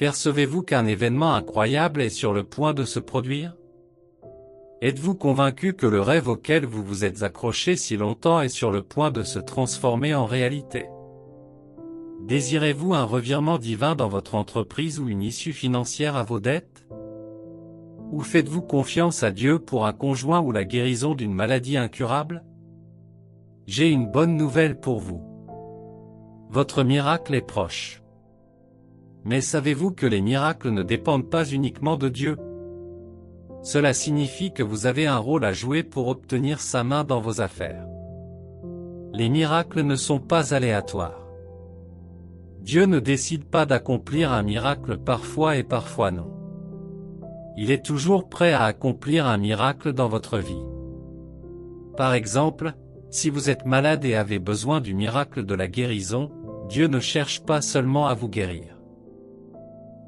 Percevez-vous qu'un événement incroyable est sur le point de se produire? Êtes-vous convaincu que le rêve auquel vous vous êtes accroché si longtemps est sur le point de se transformer en réalité? Désirez-vous un revirement divin dans votre entreprise ou une issue financière à vos dettes? Ou faites-vous confiance à Dieu pour un conjoint ou la guérison d'une maladie incurable? J'ai une bonne nouvelle pour vous. Votre miracle est proche. Mais savez-vous que les miracles ne dépendent pas uniquement de Dieu? Cela signifie que vous avez un rôle à jouer pour obtenir sa main dans vos affaires. Les miracles ne sont pas aléatoires. Dieu ne décide pas d'accomplir un miracle parfois et parfois non. Il est toujours prêt à accomplir un miracle dans votre vie. Par exemple, si vous êtes malade et avez besoin du miracle de la guérison, Dieu ne cherche pas seulement à vous guérir.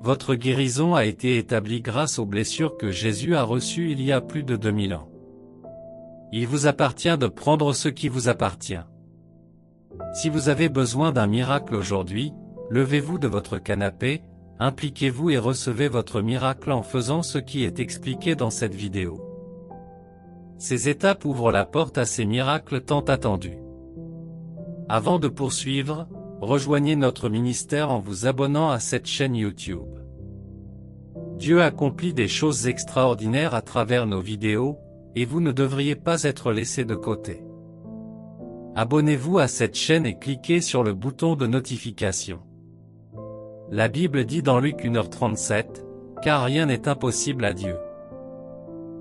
Votre guérison a été établie grâce aux blessures que Jésus a reçues il y a plus de 2000 ans. Il vous appartient de prendre ce qui vous appartient. Si vous avez besoin d'un miracle aujourd'hui, levez-vous de votre canapé, impliquez-vous et recevez votre miracle en faisant ce qui est expliqué dans cette vidéo. Ces étapes ouvrent la porte à ces miracles tant attendus. Avant de poursuivre, rejoignez notre ministère en vous abonnant à cette chaîne YouTube. Dieu accomplit des choses extraordinaires à travers nos vidéos, et vous ne devriez pas être laissé de côté. Abonnez-vous à cette chaîne et cliquez sur le bouton de notification. La Bible dit dans Luc 1h37, « Car rien n'est impossible à Dieu. »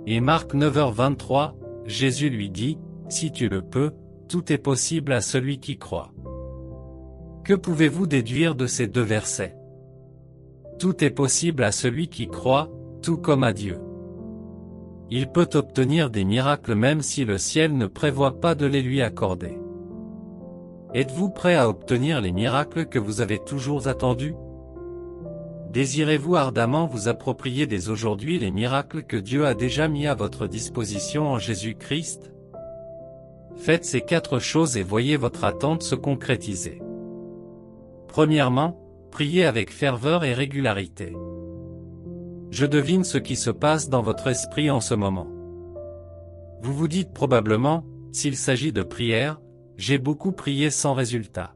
Et Marc 9h23, Jésus lui dit, « Si tu le peux, tout est possible à celui qui croit. » Que pouvez-vous déduire de ces deux versets? Tout est possible à celui qui croit, tout comme à Dieu. Il peut obtenir des miracles même si le ciel ne prévoit pas de les lui accorder. Êtes-vous prêt à obtenir les miracles que vous avez toujours attendus? Désirez-vous ardemment vous approprier dès aujourd'hui les miracles que Dieu a déjà mis à votre disposition en Jésus-Christ? Faites ces 4 choses et voyez votre attente se concrétiser. Premièrement, priez avec ferveur et régularité. Je devine ce qui se passe dans votre esprit en ce moment. Vous vous dites probablement, s'il s'agit de prière, j'ai beaucoup prié sans résultat.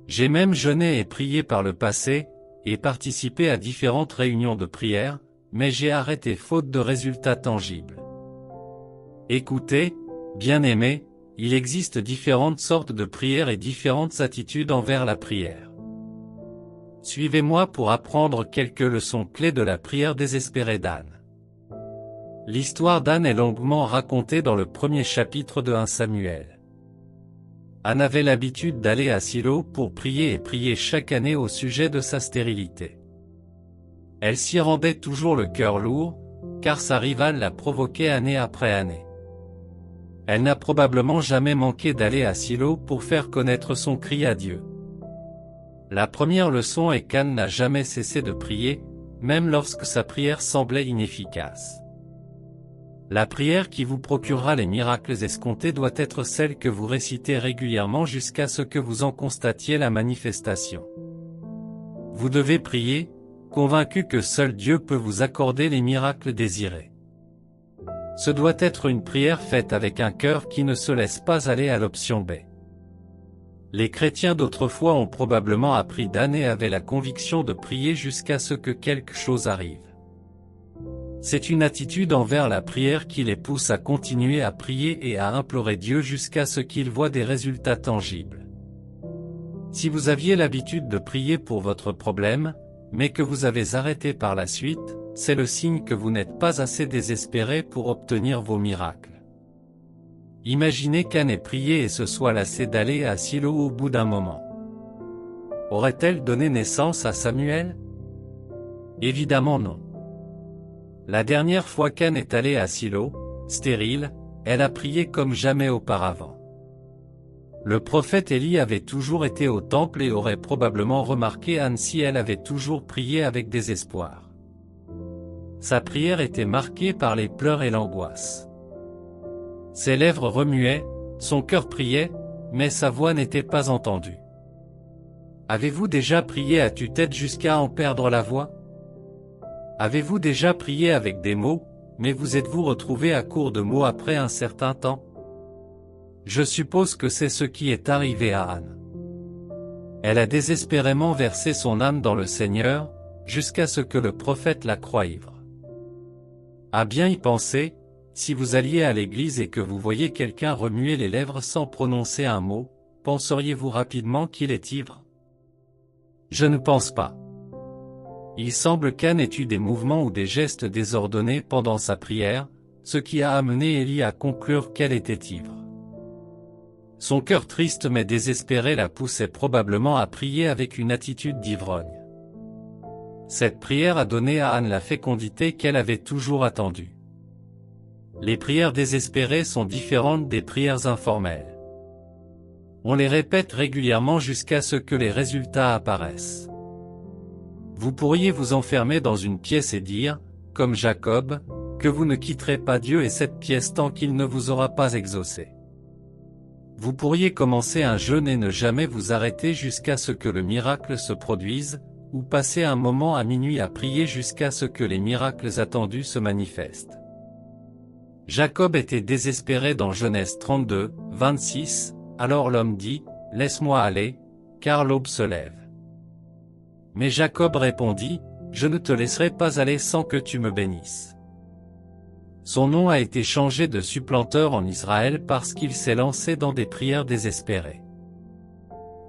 J'ai même jeûné et prié par le passé, et participé à différentes réunions de prière, mais j'ai arrêté faute de résultats tangibles. Écoutez, bien-aimés, il existe différentes sortes de prières et différentes attitudes envers la prière. Suivez-moi pour apprendre quelques leçons clés de la prière désespérée d'Anne. L'histoire d'Anne est longuement racontée dans le premier chapitre de 1 Samuel. Anne avait l'habitude d'aller à Silo pour prier et prier chaque année au sujet de sa stérilité. Elle s'y rendait toujours le cœur lourd, car sa rivale la provoquait année après année. Elle n'a probablement jamais manqué d'aller à Silo pour faire connaître son cri à Dieu. La première leçon est qu'Anne n'a jamais cessé de prier, même lorsque sa prière semblait inefficace. La prière qui vous procurera les miracles escomptés doit être celle que vous récitez régulièrement jusqu'à ce que vous en constatiez la manifestation. Vous devez prier, convaincu que seul Dieu peut vous accorder les miracles désirés. Ce doit être une prière faite avec un cœur qui ne se laisse pas aller à l'option B. Les chrétiens d'autrefois ont probablement appris d'Anne et avaient la conviction de prier jusqu'à ce que quelque chose arrive. C'est une attitude envers la prière qui les pousse à continuer à prier et à implorer Dieu jusqu'à ce qu'ils voient des résultats tangibles. Si vous aviez l'habitude de prier pour votre problème, mais que vous avez arrêté par la suite, c'est le signe que vous n'êtes pas assez désespéré pour obtenir vos miracles. Imaginez qu'Anne ait prié et se soit lassée d'aller à Silo au bout d'un moment. Aurait-elle donné naissance à Samuel? Évidemment non. La dernière fois qu'Anne est allée à Silo, stérile, elle a prié comme jamais auparavant. Le prophète Élie avait toujours été au temple et aurait probablement remarqué Anne si elle avait toujours prié avec désespoir. Sa prière était marquée par les pleurs et l'angoisse. Ses lèvres remuaient, son cœur priait, mais sa voix n'était pas entendue. Avez-vous déjà prié à tue-tête jusqu'à en perdre la voix? Avez-vous déjà prié avec des mots, mais vous êtes-vous retrouvé à court de mots après un certain temps? Je suppose que c'est ce qui est arrivé à Anne. Elle a désespérément versé son âme dans le Seigneur, jusqu'à ce que le prophète la croie ivre. À bien y penser, si vous alliez à l'église et que vous voyez quelqu'un remuer les lèvres sans prononcer un mot, penseriez-vous rapidement qu'il est ivre? Je ne pense pas. Il semble qu'Anne ait eu des mouvements ou des gestes désordonnés pendant sa prière, ce qui a amené Élie à conclure qu'elle était ivre. Son cœur triste mais désespéré la poussait probablement à prier avec une attitude d'ivrogne. Cette prière a donné à Anne la fécondité qu'elle avait toujours attendue. Les prières désespérées sont différentes des prières informelles. On les répète régulièrement jusqu'à ce que les résultats apparaissent. Vous pourriez vous enfermer dans une pièce et dire, comme Jacob, que vous ne quitterez pas Dieu et cette pièce tant qu'il ne vous aura pas exaucé. Vous pourriez commencer un jeûne et ne jamais vous arrêter jusqu'à ce que le miracle se produise, ou passer un moment à minuit à prier jusqu'à ce que les miracles attendus se manifestent. Jacob était désespéré dans Genèse 32, 26, alors l'homme dit, « Laisse-moi aller, car l'aube se lève. » Mais Jacob répondit, « Je ne te laisserai pas aller sans que tu me bénisses. » Son nom a été changé de supplanteur en Israël parce qu'il s'est lancé dans des prières désespérées.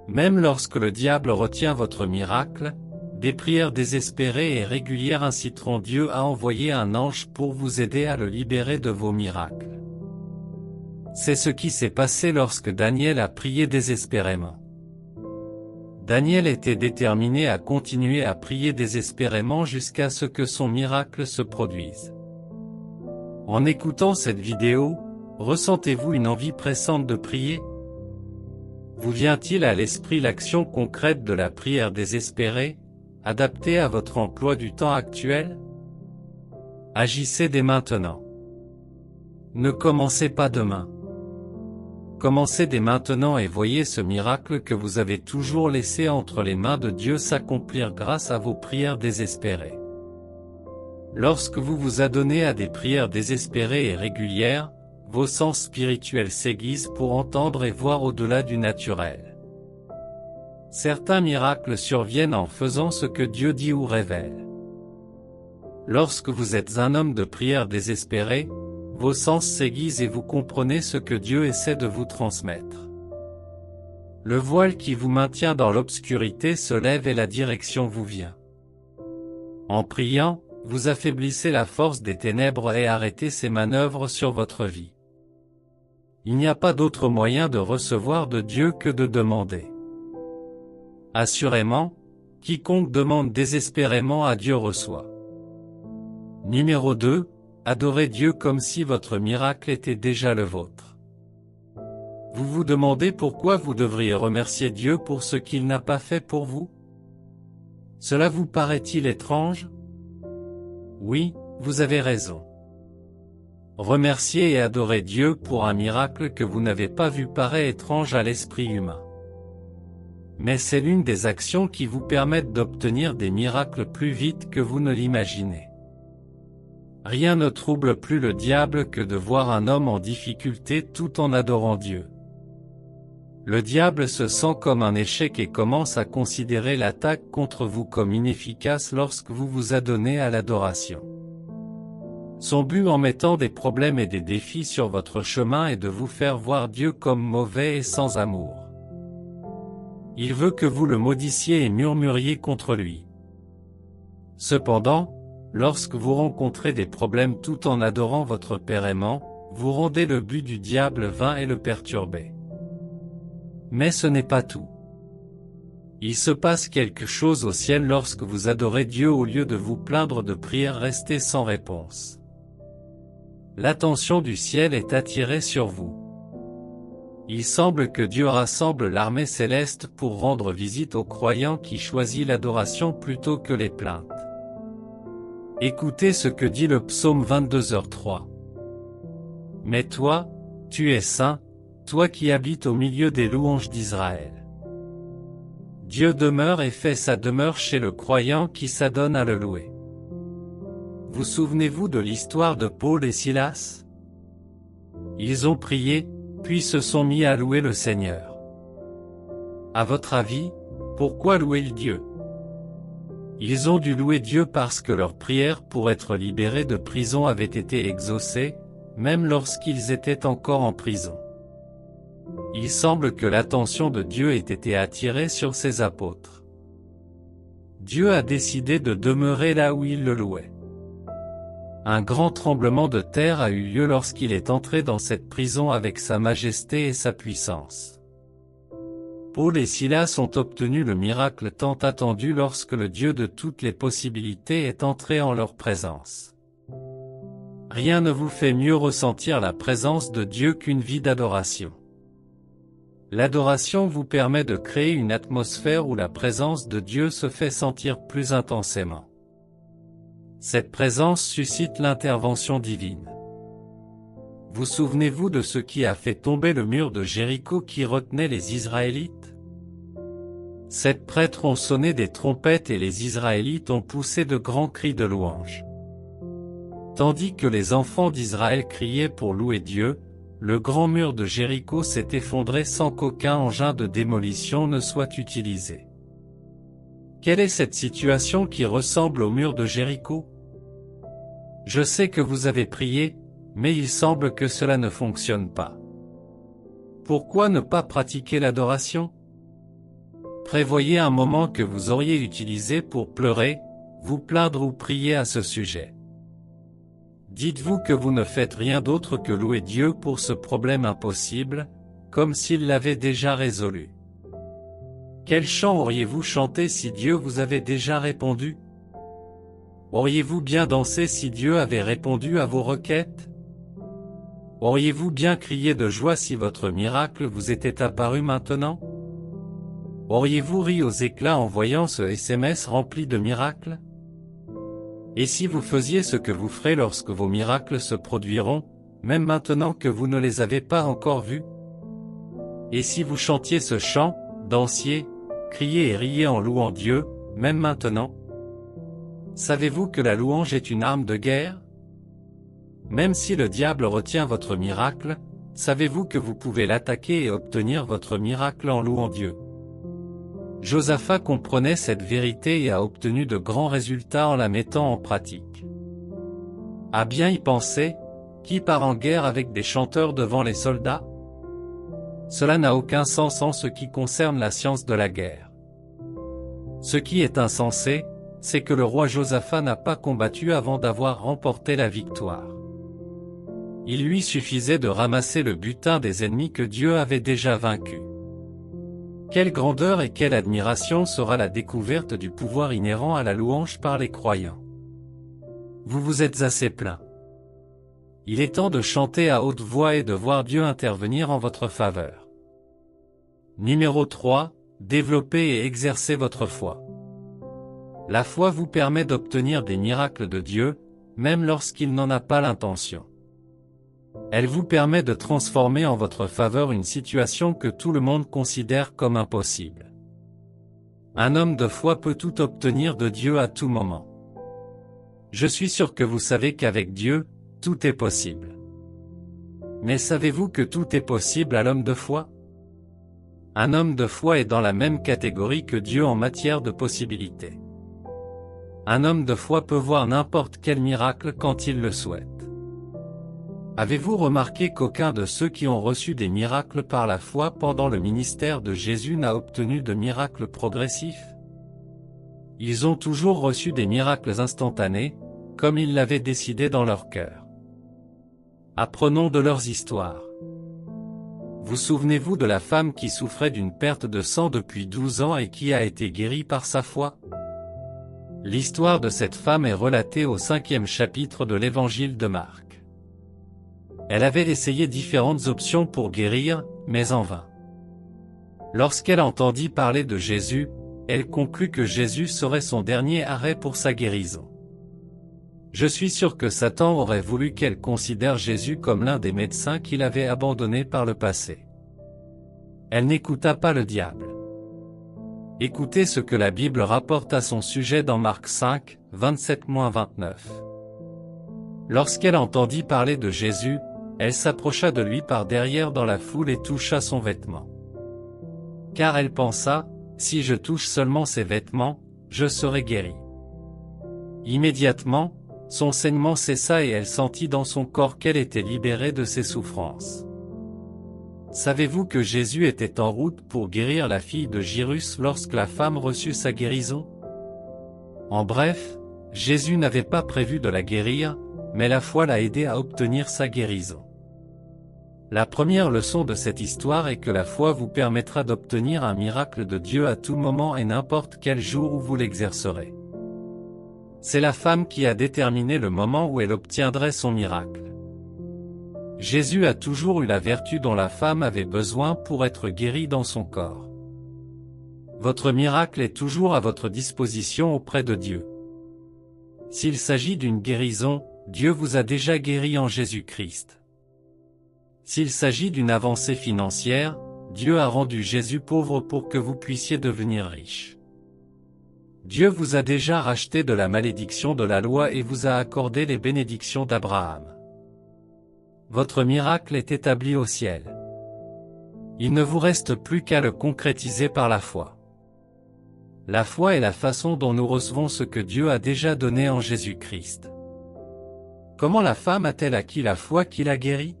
Même lorsque le diable retient votre miracle, des prières désespérées et régulières inciteront Dieu à envoyer un ange pour vous aider à le libérer de vos miracles. C'est ce qui s'est passé lorsque Daniel a prié désespérément. Daniel était déterminé à continuer à prier désespérément jusqu'à ce que son miracle se produise. En écoutant cette vidéo, ressentez-vous une envie pressante de prier? Vous vient-il à l'esprit l'action concrète de la prière désespérée, adaptée à votre emploi du temps actuel? Agissez dès maintenant. Ne commencez pas demain. Commencez dès maintenant et voyez ce miracle que vous avez toujours laissé entre les mains de Dieu s'accomplir grâce à vos prières désespérées. Lorsque vous vous adonnez à des prières désespérées et régulières, vos sens spirituels s'aiguisent pour entendre et voir au-delà du naturel. Certains miracles surviennent en faisant ce que Dieu dit ou révèle. Lorsque vous êtes un homme de prière désespérée, vos sens s'aiguisent et vous comprenez ce que Dieu essaie de vous transmettre. Le voile qui vous maintient dans l'obscurité se lève et la direction vous vient. En priant, vous affaiblissez la force des ténèbres et arrêtez ses manœuvres sur votre vie. Il n'y a pas d'autre moyen de recevoir de Dieu que de demander. Assurément, quiconque demande désespérément à Dieu reçoit. Numéro 2. Adorez Dieu comme si votre miracle était déjà le vôtre. Vous vous demandez pourquoi vous devriez remercier Dieu pour ce qu'il n'a pas fait pour vous? Cela vous paraît-il étrange? Oui, vous avez raison. Remercier et adorer Dieu pour un miracle que vous n'avez pas vu paraît étrange à l'esprit humain. Mais c'est l'une des actions qui vous permettent d'obtenir des miracles plus vite que vous ne l'imaginez. Rien ne trouble plus le diable que de voir un homme en difficulté tout en adorant Dieu. Le diable se sent comme un échec et commence à considérer l'attaque contre vous comme inefficace lorsque vous vous adonnez à l'adoration. Son but en mettant des problèmes et des défis sur votre chemin est de vous faire voir Dieu comme mauvais et sans amour. Il veut que vous le maudissiez et murmuriez contre lui. Cependant, lorsque vous rencontrez des problèmes tout en adorant votre Père aimant, vous rendez le but du diable vain et le perturbez. Mais ce n'est pas tout. Il se passe quelque chose au ciel lorsque vous adorez Dieu au lieu de vous plaindre de prières restées sans réponse. L'attention du ciel est attirée sur vous. Il semble que Dieu rassemble l'armée céleste pour rendre visite aux croyants qui choisissent l'adoration plutôt que les plaintes. Écoutez ce que dit le psaume 22h3. Mais toi, tu es saint, toi qui habites au milieu des louanges d'Israël. Dieu demeure et fait sa demeure chez le croyant qui s'adonne à le louer. Vous souvenez-vous de l'histoire de Paul et Silas? Ils ont prié, puis se sont mis à louer le Seigneur. À votre avis, pourquoi louer le Dieu? Ils ont dû louer Dieu parce que leur prière pour être libérés de prison avait été exaucée, même lorsqu'ils étaient encore en prison. Il semble que l'attention de Dieu ait été attirée sur ses apôtres. Dieu a décidé de demeurer là où il le louait. Un grand tremblement de terre a eu lieu lorsqu'il est entré dans cette prison avec sa majesté et sa puissance. Paul et Silas ont obtenu le miracle tant attendu lorsque le Dieu de toutes les possibilités est entré en leur présence. Rien ne vous fait mieux ressentir la présence de Dieu qu'une vie d'adoration. L'adoration vous permet de créer une atmosphère où la présence de Dieu se fait sentir plus intensément. Cette présence suscite l'intervention divine. Vous souvenez-vous de ce qui a fait tomber le mur de Jéricho qui retenait les Israélites? Sept prêtres ont sonné des trompettes et les Israélites ont poussé de grands cris de louange. Tandis que les enfants d'Israël criaient pour louer Dieu, le grand mur de Jéricho s'est effondré sans qu'aucun engin de démolition ne soit utilisé. Quelle est cette situation qui ressemble au mur de Jéricho? Je sais que vous avez prié, mais il semble que cela ne fonctionne pas. Pourquoi ne pas pratiquer l'adoration? Prévoyez un moment que vous auriez utilisé pour pleurer, vous plaindre ou prier à ce sujet. Dites-vous que vous ne faites rien d'autre que louer Dieu pour ce problème impossible, comme s'il l'avait déjà résolu. Quel chant auriez-vous chanté si Dieu vous avait déjà répondu? Auriez-vous bien dansé si Dieu avait répondu à vos requêtes? Auriez-vous bien crié de joie si votre miracle vous était apparu maintenant? Auriez-vous ri aux éclats en voyant ce SMS rempli de miracles? Et si vous faisiez ce que vous ferez lorsque vos miracles se produiront, même maintenant que vous ne les avez pas encore vus? Et si vous chantiez ce chant, dansiez, criez et riez en louant Dieu, même maintenant? Savez-vous que la louange est une arme de guerre? Même si le diable retient votre miracle, savez-vous que vous pouvez l'attaquer et obtenir votre miracle en louant Dieu? Josaphat comprenait cette vérité et a obtenu de grands résultats en la mettant en pratique. À bien y penser, qui part en guerre avec des chanteurs devant les soldats? Cela n'a aucun sens en ce qui concerne la science de la guerre. Ce qui est insensé, c'est que le roi Josaphat n'a pas combattu avant d'avoir remporté la victoire. Il lui suffisait de ramasser le butin des ennemis que Dieu avait déjà vaincus. Quelle grandeur et quelle admiration sera la découverte du pouvoir inhérent à la louange par les croyants. Vous vous êtes assez plaints. Il est temps de chanter à haute voix et de voir Dieu intervenir en votre faveur. Numéro 3, développez et exercez votre foi. La foi vous permet d'obtenir des miracles de Dieu, même lorsqu'il n'en a pas l'intention. Elle vous permet de transformer en votre faveur une situation que tout le monde considère comme impossible. Un homme de foi peut tout obtenir de Dieu à tout moment. Je suis sûr que vous savez qu'avec Dieu, tout est possible. Mais savez-vous que tout est possible à l'homme de foi? Un homme de foi est dans la même catégorie que Dieu en matière de possibilités. Un homme de foi peut voir n'importe quel miracle quand il le souhaite. Avez-vous remarqué qu'aucun de ceux qui ont reçu des miracles par la foi pendant le ministère de Jésus n'a obtenu de miracles progressifs? Ils ont toujours reçu des miracles instantanés, comme ils l'avaient décidé dans leur cœur. Apprenons de leurs histoires. Vous souvenez-vous de la femme qui souffrait d'une perte de sang depuis 12 ans et qui a été guérie par sa foi? L'histoire de cette femme est relatée au 5e chapitre de l'Évangile de Marc. Elle avait essayé différentes options pour guérir, mais en vain. Lorsqu'elle entendit parler de Jésus, elle conclut que Jésus serait son dernier arrêt pour sa guérison. Je suis sûr que Satan aurait voulu qu'elle considère Jésus comme l'un des médecins qu'il avait abandonnés par le passé. Elle n'écouta pas le diable. Écoutez ce que la Bible rapporte à son sujet dans Marc 5, 27-29. Lorsqu'elle entendit parler de Jésus, elle s'approcha de lui par derrière dans la foule et toucha son vêtement. Car elle pensa, si je touche seulement ses vêtements, je serai guérie. Immédiatement, son saignement cessa et elle sentit dans son corps qu'elle était libérée de ses souffrances. Savez-vous que Jésus était en route pour guérir la fille de Jairus lorsque la femme reçut sa guérison? En bref, Jésus n'avait pas prévu de la guérir, mais la foi l'a aidé à obtenir sa guérison. La première leçon de cette histoire est que la foi vous permettra d'obtenir un miracle de Dieu à tout moment et n'importe quel jour où vous l'exercerez. C'est la femme qui a déterminé le moment où elle obtiendrait son miracle. Jésus a toujours eu la vertu dont la femme avait besoin pour être guérie dans son corps. Votre miracle est toujours à votre disposition auprès de Dieu. S'il s'agit d'une guérison, Dieu vous a déjà guéri en Jésus-Christ. S'il s'agit d'une avancée financière, Dieu a rendu Jésus pauvre pour que vous puissiez devenir riche. Dieu vous a déjà racheté de la malédiction de la loi et vous a accordé les bénédictions d'Abraham. Votre miracle est établi au ciel. Il ne vous reste plus qu'à le concrétiser par la foi. La foi est la façon dont nous recevons ce que Dieu a déjà donné en Jésus-Christ. Comment la femme a-t-elle acquis la foi qui l'a guérie?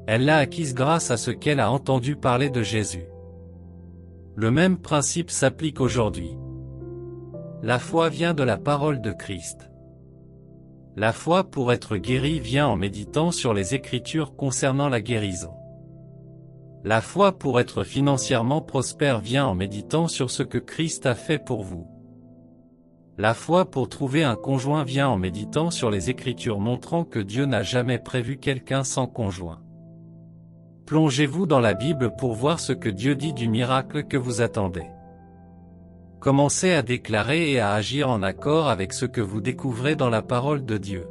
Elle l'a acquise grâce à ce qu'elle a entendu parler de Jésus. Le même principe s'applique aujourd'hui. La foi vient de la parole de Christ. La foi pour être guéri vient en méditant sur les Écritures concernant la guérison. La foi pour être financièrement prospère vient en méditant sur ce que Christ a fait pour vous. La foi pour trouver un conjoint vient en méditant sur les Écritures montrant que Dieu n'a jamais prévu quelqu'un sans conjoint. Plongez-vous dans la Bible pour voir ce que Dieu dit du miracle que vous attendez. Commencez à déclarer et à agir en accord avec ce que vous découvrez dans la parole de Dieu.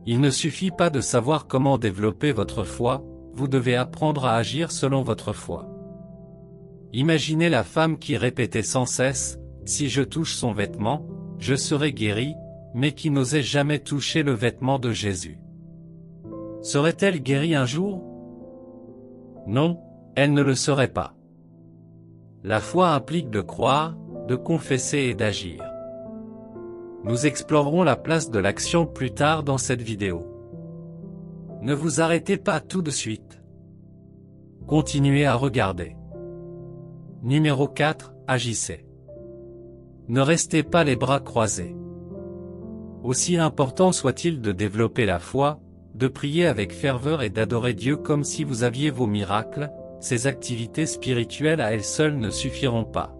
Il ne suffit pas de savoir comment développer votre foi, vous devez apprendre à agir selon votre foi. Imaginez la femme qui répétait sans cesse, « Si je touche son vêtement, je serai guérie », mais qui n'osait jamais toucher le vêtement de Jésus. Serait-elle guérie un jour? Non, elle ne le serait pas. La foi implique de croire, de confesser et d'agir. Nous explorerons la place de l'action plus tard dans cette vidéo. Ne vous arrêtez pas tout de suite. Continuez à regarder. Numéro 4, agissez. Ne restez pas les bras croisés. Aussi important soit-il de développer la foi, de prier avec ferveur et d'adorer Dieu comme si vous aviez vos miracles, ces activités spirituelles à elles seules ne suffiront pas.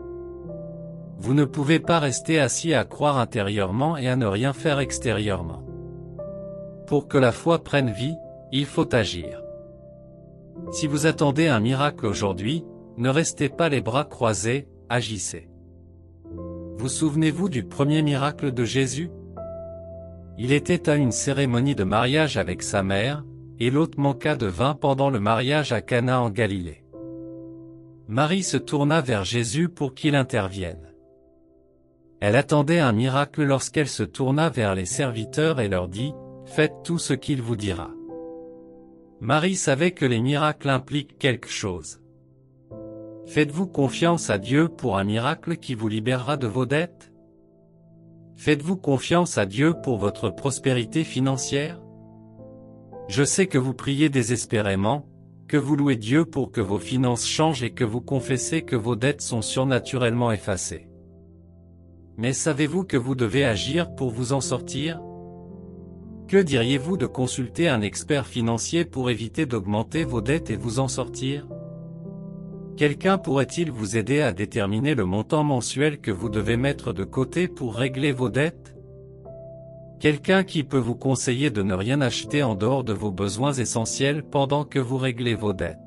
Vous ne pouvez pas rester assis à croire intérieurement et à ne rien faire extérieurement. Pour que la foi prenne vie, il faut agir. Si vous attendez un miracle aujourd'hui, ne restez pas les bras croisés, agissez. Vous souvenez-vous du premier miracle de Jésus? Il était à une cérémonie de mariage avec sa mère, et l'hôte manqua de vin pendant le mariage à Cana en Galilée. Marie se tourna vers Jésus pour qu'il intervienne. Elle attendait un miracle lorsqu'elle se tourna vers les serviteurs et leur dit, « Faites tout ce qu'il vous dira. » Marie savait que les miracles impliquent quelque chose. Faites-vous confiance à Dieu pour un miracle qui vous libérera de vos dettes? Faites-vous confiance à Dieu pour votre prospérité financière? Je sais que vous priez désespérément, que vous louez Dieu pour que vos finances changent et que vous confessez que vos dettes sont surnaturellement effacées. Mais savez-vous que vous devez agir pour vous en sortir? Que diriez-vous de consulter un expert financier pour éviter d'augmenter vos dettes et vous en sortir? Quelqu'un pourrait-il vous aider à déterminer le montant mensuel que vous devez mettre de côté pour régler vos dettes? Quelqu'un qui peut vous conseiller de ne rien acheter en dehors de vos besoins essentiels pendant que vous réglez vos dettes.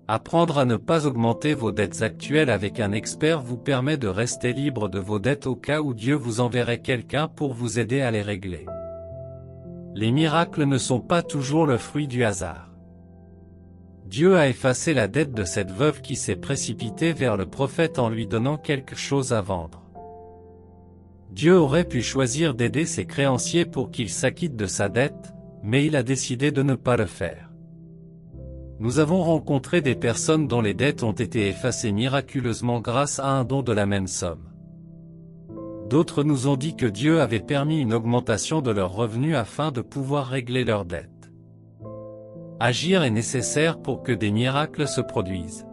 Apprendre à ne pas augmenter vos dettes actuelles avec un expert vous permet de rester libre de vos dettes au cas où Dieu vous enverrait quelqu'un pour vous aider à les régler. Les miracles ne sont pas toujours le fruit du hasard. Dieu a effacé la dette de cette veuve qui s'est précipitée vers le prophète en lui donnant quelque chose à vendre. Dieu aurait pu choisir d'aider ses créanciers pour qu'il s'acquitte de sa dette, mais il a décidé de ne pas le faire. Nous avons rencontré des personnes dont les dettes ont été effacées miraculeusement grâce à un don de la même somme. D'autres nous ont dit que Dieu avait permis une augmentation de leurs revenus afin de pouvoir régler leurs dettes. Agir est nécessaire pour que des miracles se produisent.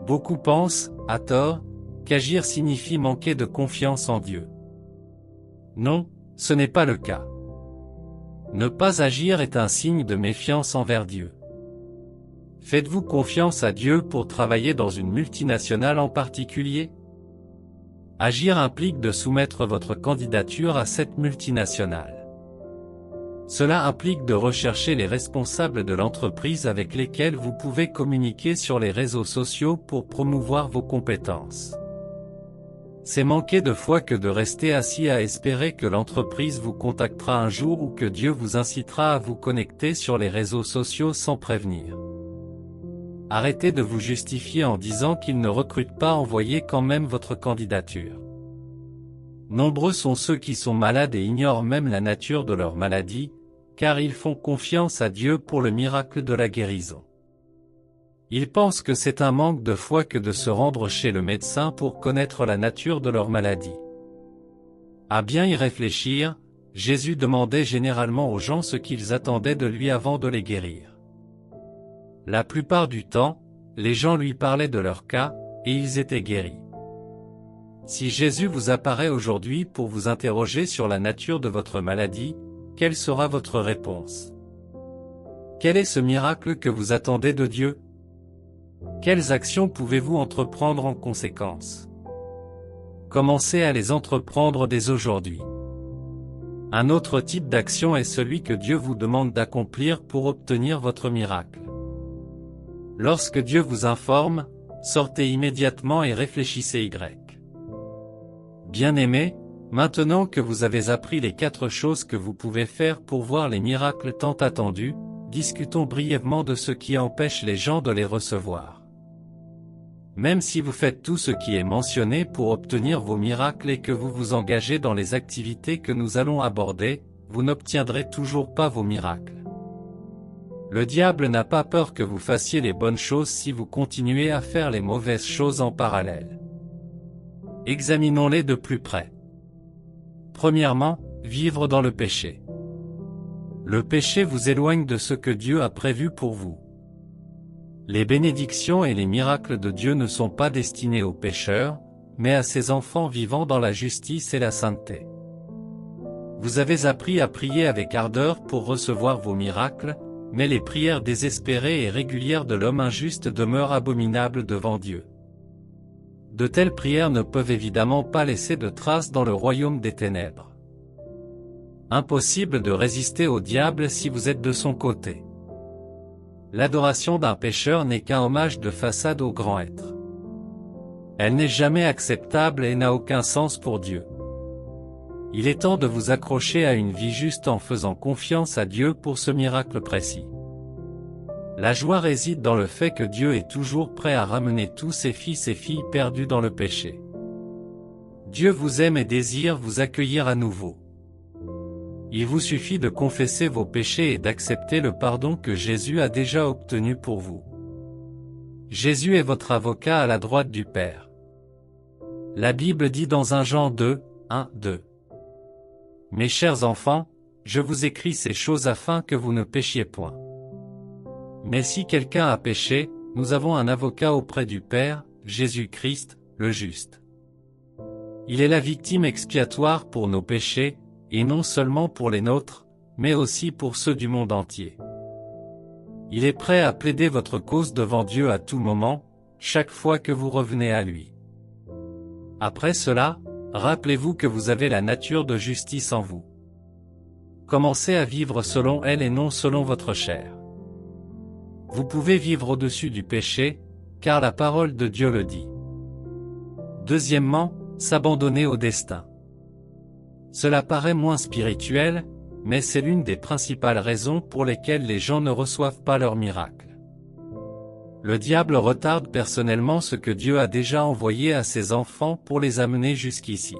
Beaucoup pensent, à tort, qu'agir signifie manquer de confiance en Dieu. Non, ce n'est pas le cas. Ne pas agir est un signe de méfiance envers Dieu. Faites-vous confiance à Dieu pour travailler dans une multinationale en particulier? Agir implique de soumettre votre candidature à cette multinationale. Cela implique de rechercher les responsables de l'entreprise avec lesquels vous pouvez communiquer sur les réseaux sociaux pour promouvoir vos compétences. C'est manquer de foi que de rester assis à espérer que l'entreprise vous contactera un jour ou que Dieu vous incitera à vous connecter sur les réseaux sociaux sans prévenir. Arrêtez de vous justifier en disant qu'ils ne recrutent pas, envoyez quand même votre candidature. Nombreux sont ceux qui sont malades et ignorent même la nature de leur maladie, car ils font confiance à Dieu pour le miracle de la guérison. Ils pensent que c'est un manque de foi que de se rendre chez le médecin pour connaître la nature de leur maladie. À bien y réfléchir, Jésus demandait généralement aux gens ce qu'ils attendaient de lui avant de les guérir. La plupart du temps, les gens lui parlaient de leur cas, et ils étaient guéris. Si Jésus vous apparaît aujourd'hui pour vous interroger sur la nature de votre maladie, quelle sera votre réponse? Quel est ce miracle que vous attendez de Dieu? Quelles actions pouvez-vous entreprendre en conséquence? Commencez à les entreprendre dès aujourd'hui. Un autre type d'action est celui que Dieu vous demande d'accomplir pour obtenir votre miracle. Lorsque Dieu vous informe, sortez immédiatement et réfléchissez Y. Bien-aimés, maintenant que vous avez appris les 4 choses que vous pouvez faire pour voir les miracles tant attendus, discutons brièvement de ce qui empêche les gens de les recevoir. Même si vous faites tout ce qui est mentionné pour obtenir vos miracles et que vous vous engagez dans les activités que nous allons aborder, vous n'obtiendrez toujours pas vos miracles. Le diable n'a pas peur que vous fassiez les bonnes choses si vous continuez à faire les mauvaises choses en parallèle. Examinons-les de plus près. Premièrement, vivre dans le péché. Le péché vous éloigne de ce que Dieu a prévu pour vous. Les bénédictions et les miracles de Dieu ne sont pas destinés aux pécheurs, mais à ses enfants vivant dans la justice et la sainteté. Vous avez appris à prier avec ardeur pour recevoir vos miracles, mais les prières désespérées et régulières de l'homme injuste demeurent abominables devant Dieu. De telles prières ne peuvent évidemment pas laisser de traces dans le royaume des ténèbres. Impossible de résister au diable si vous êtes de son côté. L'adoration d'un pécheur n'est qu'un hommage de façade au grand être. Elle n'est jamais acceptable et n'a aucun sens pour Dieu. Il est temps de vous accrocher à une vie juste en faisant confiance à Dieu pour ce miracle précis. La joie réside dans le fait que Dieu est toujours prêt à ramener tous ses fils et filles perdus dans le péché. Dieu vous aime et désire vous accueillir à nouveau. Il vous suffit de confesser vos péchés et d'accepter le pardon que Jésus a déjà obtenu pour vous. Jésus est votre avocat à la droite du Père. La Bible dit dans 1 Jean 2, 1-2. Mes chers enfants, je vous écris ces choses afin que vous ne péchiez point. Mais si quelqu'un a péché, nous avons un avocat auprès du Père, Jésus-Christ, le juste. Il est la victime expiatoire pour nos péchés, et non seulement pour les nôtres, mais aussi pour ceux du monde entier. Il est prêt à plaider votre cause devant Dieu à tout moment, chaque fois que vous revenez à lui. Après cela, rappelez-vous que vous avez la nature de justice en vous. Commencez à vivre selon elle et non selon votre chair. Vous pouvez vivre au-dessus du péché, car la parole de Dieu le dit. Deuxièmement, s'abandonner au destin. Cela paraît moins spirituel, mais c'est l'une des principales raisons pour lesquelles les gens ne reçoivent pas leur miracle. Le diable retarde personnellement ce que Dieu a déjà envoyé à ses enfants pour les amener jusqu'ici.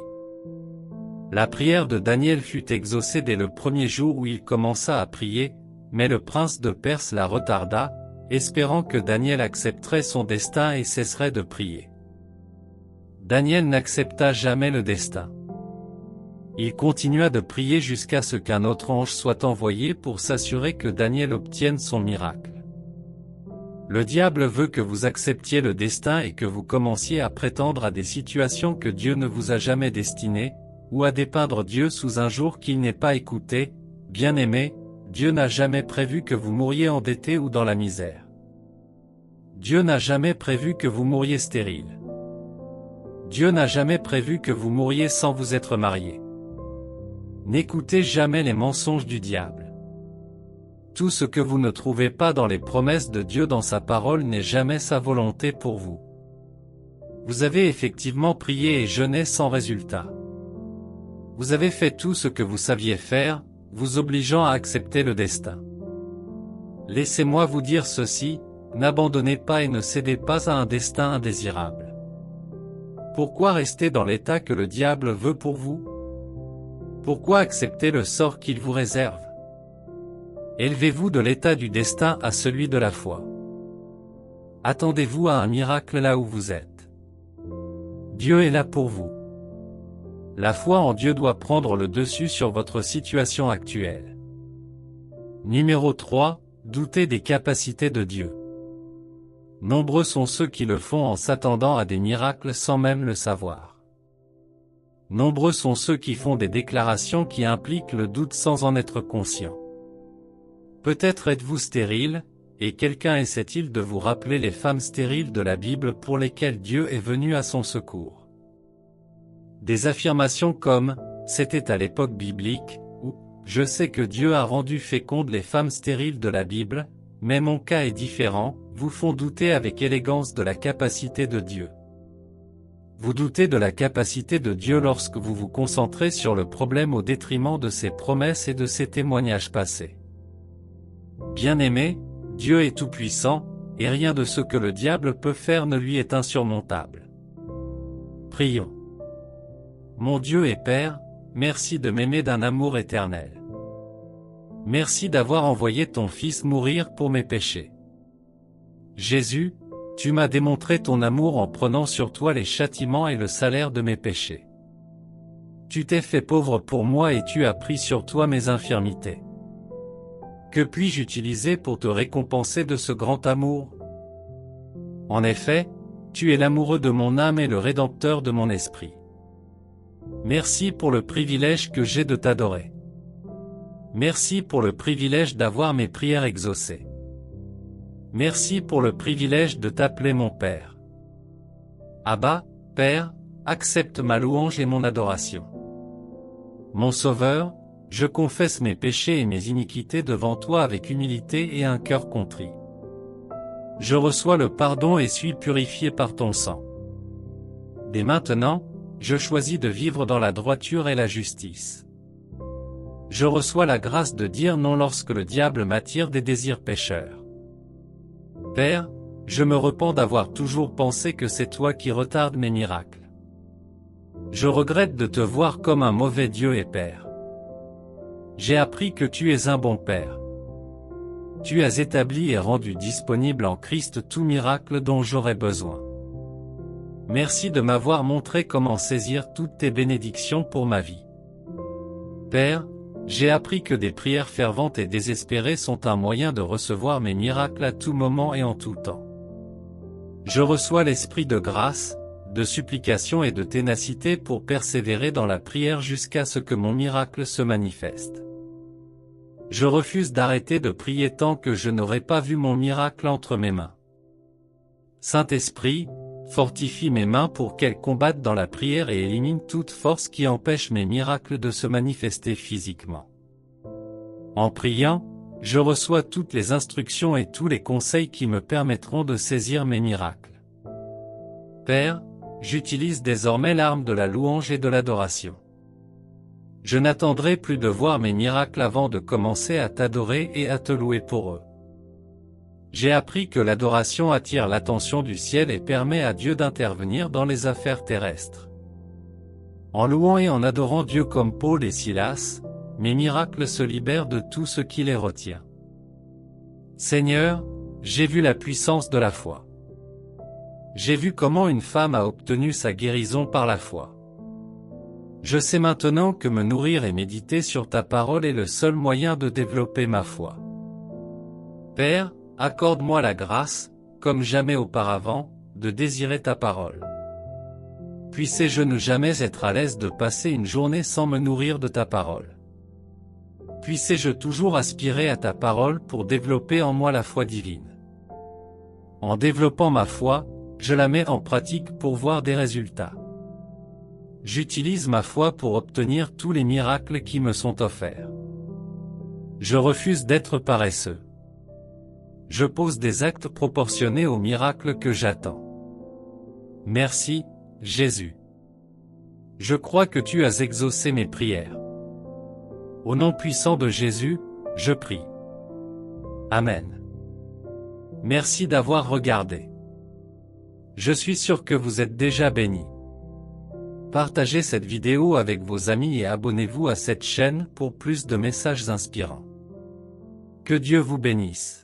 La prière de Daniel fut exaucée dès le premier jour où il commença à prier, mais le prince de Perse la retarda, espérant que Daniel accepterait son destin et cesserait de prier. Daniel n'accepta jamais le destin. Il continua de prier jusqu'à ce qu'un autre ange soit envoyé pour s'assurer que Daniel obtienne son miracle. Le diable veut que vous acceptiez le destin et que vous commenciez à prétendre à des situations que Dieu ne vous a jamais destinées, ou à dépeindre Dieu sous un jour qu'il n'est pas écouté. Bien-aimés, Dieu n'a jamais prévu que vous mouriez endetté ou dans la misère. Dieu n'a jamais prévu que vous mouriez stérile. Dieu n'a jamais prévu que vous mouriez sans vous être marié. N'écoutez jamais les mensonges du diable. Tout ce que vous ne trouvez pas dans les promesses de Dieu dans sa parole n'est jamais sa volonté pour vous. Vous avez effectivement prié et jeûné sans résultat. Vous avez fait tout ce que vous saviez faire, vous obligeant à accepter le destin. Laissez-moi vous dire ceci, n'abandonnez pas et ne cédez pas à un destin indésirable. Pourquoi rester dans l'état que le diable veut pour vous? Pourquoi accepter le sort qu'il vous réserve? Élevez-vous de l'état du destin à celui de la foi. Attendez-vous à un miracle là où vous êtes. Dieu est là pour vous. La foi en Dieu doit prendre le dessus sur votre situation actuelle. Numéro 3, doutez des capacités de Dieu. Nombreux sont ceux qui le font en s'attendant à des miracles sans même le savoir. Nombreux sont ceux qui font des déclarations qui impliquent le doute sans en être conscient. Peut-être êtes-vous stérile, et quelqu'un essaie-t-il de vous rappeler les femmes stériles de la Bible pour lesquelles Dieu est venu à son secours. Des affirmations comme « c'était à l'époque biblique » ou « je sais que Dieu a rendu fécondes les femmes stériles de la Bible, mais mon cas est différent » vous font douter avec élégance de la capacité de Dieu. Vous doutez de la capacité de Dieu lorsque vous vous concentrez sur le problème au détriment de ses promesses et de ses témoignages passés. Bien-aimé, Dieu est tout-puissant, et rien de ce que le diable peut faire ne lui est insurmontable. Prions. Mon Dieu et Père, merci de m'aimer d'un amour éternel. Merci d'avoir envoyé ton Fils mourir pour mes péchés. Jésus, tu m'as démontré ton amour en prenant sur toi les châtiments et le salaire de mes péchés. Tu t'es fait pauvre pour moi et tu as pris sur toi mes infirmités. Que puis-je utiliser pour te récompenser de ce grand amour? En effet, tu es l'amoureux de mon âme et le rédempteur de mon esprit. Merci pour le privilège que j'ai de t'adorer. Merci pour le privilège d'avoir mes prières exaucées. Merci pour le privilège de t'appeler mon Père. Abba, Père, accepte ma louange et mon adoration. Mon Sauveur, je confesse mes péchés et mes iniquités devant toi avec humilité et un cœur contrit. Je reçois le pardon et suis purifié par ton sang. Dès maintenant, je choisis de vivre dans la droiture et la justice. Je reçois la grâce de dire non lorsque le diable m'attire des désirs pécheurs. Père, je me repens d'avoir toujours pensé que c'est toi qui retardes mes miracles. Je regrette de te voir comme un mauvais Dieu et Père. J'ai appris que tu es un bon Père. Tu as établi et rendu disponible en Christ tout miracle dont j'aurais besoin. Merci de m'avoir montré comment saisir toutes tes bénédictions pour ma vie. Père, j'ai appris que des prières ferventes et désespérées sont un moyen de recevoir mes miracles à tout moment et en tout temps. Je reçois l'esprit de grâce, de supplication et de ténacité pour persévérer dans la prière jusqu'à ce que mon miracle se manifeste. Je refuse d'arrêter de prier tant que je n'aurai pas vu mon miracle entre mes mains. Saint-Esprit, fortifie mes mains pour qu'elles combattent dans la prière et élimine toute force qui empêche mes miracles de se manifester physiquement. En priant, je reçois toutes les instructions et tous les conseils qui me permettront de saisir mes miracles. Père, j'utilise désormais l'arme de la louange et de l'adoration. Je n'attendrai plus de voir mes miracles avant de commencer à t'adorer et à te louer pour eux. J'ai appris que l'adoration attire l'attention du ciel et permet à Dieu d'intervenir dans les affaires terrestres. En louant et en adorant Dieu comme Paul et Silas, mes miracles se libèrent de tout ce qui les retient. Seigneur, j'ai vu la puissance de la foi. J'ai vu comment une femme a obtenu sa guérison par la foi. Je sais maintenant que me nourrir et méditer sur ta parole est le seul moyen de développer ma foi. Père, accorde-moi la grâce, comme jamais auparavant, de désirer ta parole. Puissé-je ne jamais être à l'aise de passer une journée sans me nourrir de ta parole. Puissé-je toujours aspirer à ta parole pour développer en moi la foi divine. En développant ma foi, je la mets en pratique pour voir des résultats. J'utilise ma foi pour obtenir tous les miracles qui me sont offerts. Je refuse d'être paresseux. Je pose des actes proportionnés aux miracles que j'attends. Merci, Jésus. Je crois que tu as exaucé mes prières. Au nom puissant de Jésus, je prie. Amen. Merci d'avoir regardé. Je suis sûr que vous êtes déjà bénis. Partagez cette vidéo avec vos amis et abonnez-vous à cette chaîne pour plus de messages inspirants. Que Dieu vous bénisse.